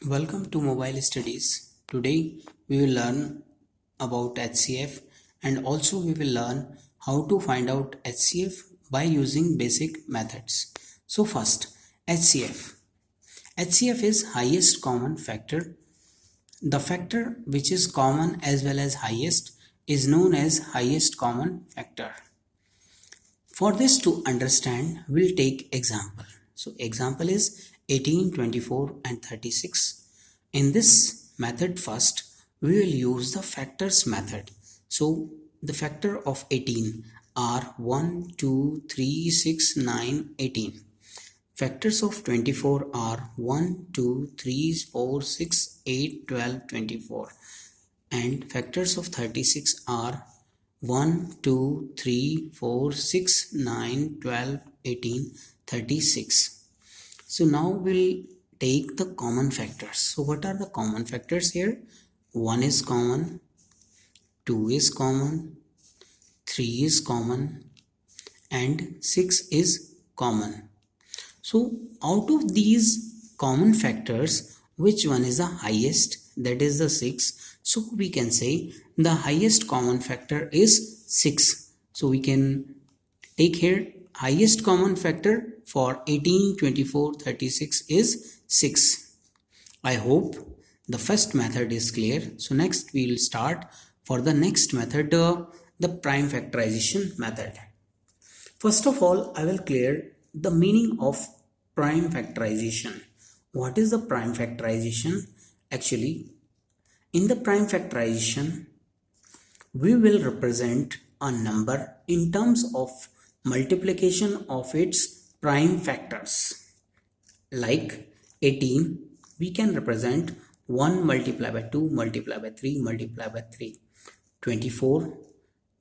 Welcome to Mobile Studies. Today we will learn about HCF and also we will learn how to find out HCF by using basic methods. So first, HCF. HCF is highest common factor. The factor which is common as well as highest is known as highest common factor. For this to understand, we'll take example. So example is 18, 24 and 36. In this method first, we will use the factors method. So the factor of 18 are 1, 2, 3, 6, 9, 18. Factors of 24 are 1, 2, 3, 4, 6, 8, 12, 24. And factors of 36 are 1, 2, 3, 4, 6, 9, 12, 18, 36. So now we'll take the common factors. So what are the common factors here? 1 is common, 2 is common, 3 is common, and 6 is common. So out of these common factors, which one is the highest? That is the 6. So we can say the highest common factor is 6. So we can take here highest common factor for 18, 24, 36 is 6. I hope the first method is clear. So next we will start for the next method, the prime factorization method. First of all, I will clear the meaning of prime factorization. What is the prime factorization? Actually, in the prime factorization, we will represent a number in terms of multiplication of its prime factors. Like 18, we can represent 1 multiplied by 2 multiplied by 3 multiplied by 3. 24,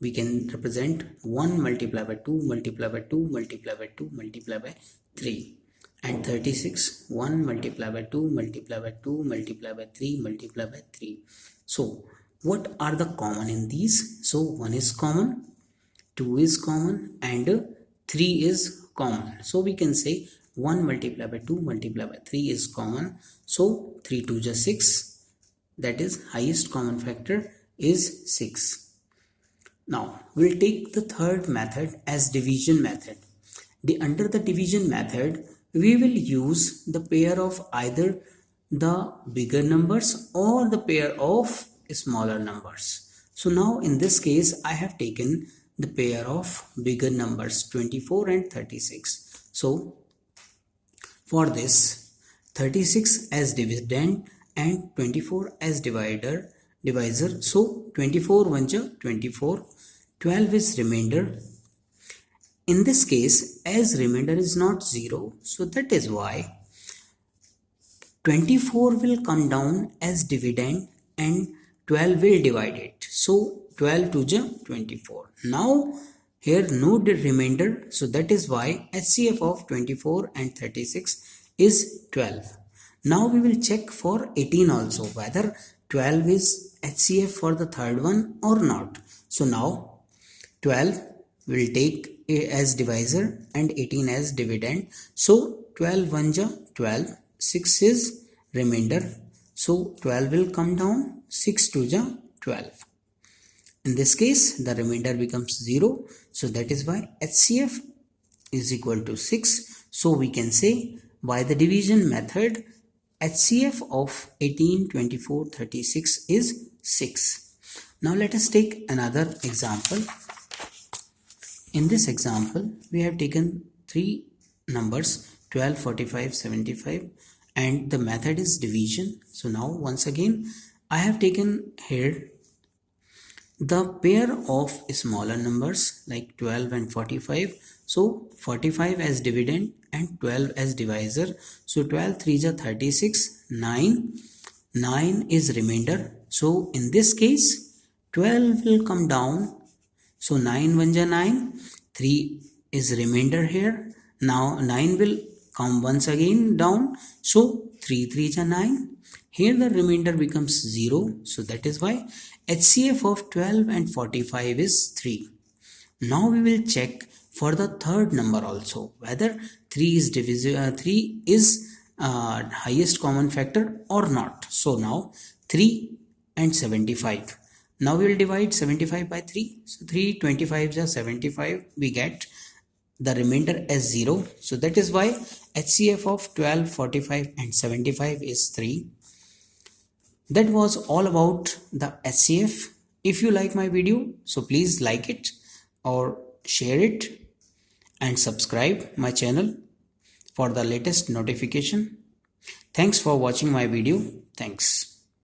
we can represent 1 multiplied by 2 multiplied by 2 multiplied by 2 multiplied by 3. And 36, 1 multiplied by 2 multiplied by 2 multiplied by 3 multiplied by 3. So what are the common in these? So 1 is common, 2 is common, and 3 is common. So we can say 1 multiplied by 2 multiplied by 3 is common. So 3 2 is 6. That is highest common factor is 6. Now we'll take the third method as division method. Under the division method, we will use the pair of either the bigger numbers or the pair of smaller numbers. So now in this case, I have taken the pair of bigger numbers 24 and 36. So for this, 36 as dividend and 24 as divisor. So 24 1 24, 12 is remainder. In this case, as remainder is not 0, so that is why 24 will come down as dividend and 12 will divide it. So 12 to 24. Now here no remainder, so that is why HCF of 24 and 36 is 12. Now we will check for 18 also whether 12 is HCF for the third one or not. So now 12 will take as divisor and 18 as dividend. So 12 1 12, 6 is remainder. So 12 will come down, 6 2 12. In this case, the remainder becomes 0. So that is why HCF is equal to 6. So we can say by the division method, HCF of 18, 24, 36 is 6. Now let us take another example. In this example, we have taken 3 numbers 12, 45, 75 and the method is division. So now once again, I have taken here the pair of smaller numbers like 12 and 45. So 45 as dividend and 12 as divisor. So 12 3 is 36, 9 is remainder. So in this case 12 will come down. So 9 1 9, 3 is remainder here. Now 9 will come once again down. So 3 3 is 9. Here the remainder becomes 0. So that is why HCF of 12 and 45 is 3. Now we will check for the third number also whether 3 is highest common factor or not. So now 3 and 75. Now we will divide 75 by 3. So 3 25s are 75. We get the remainder as 0. So that is why HCF of 12, 45 and 75 is 3. That was all about the HCF. If you like my video, so please like it or share it and subscribe my channel for the latest notification. Thanks for watching my video. Thanks.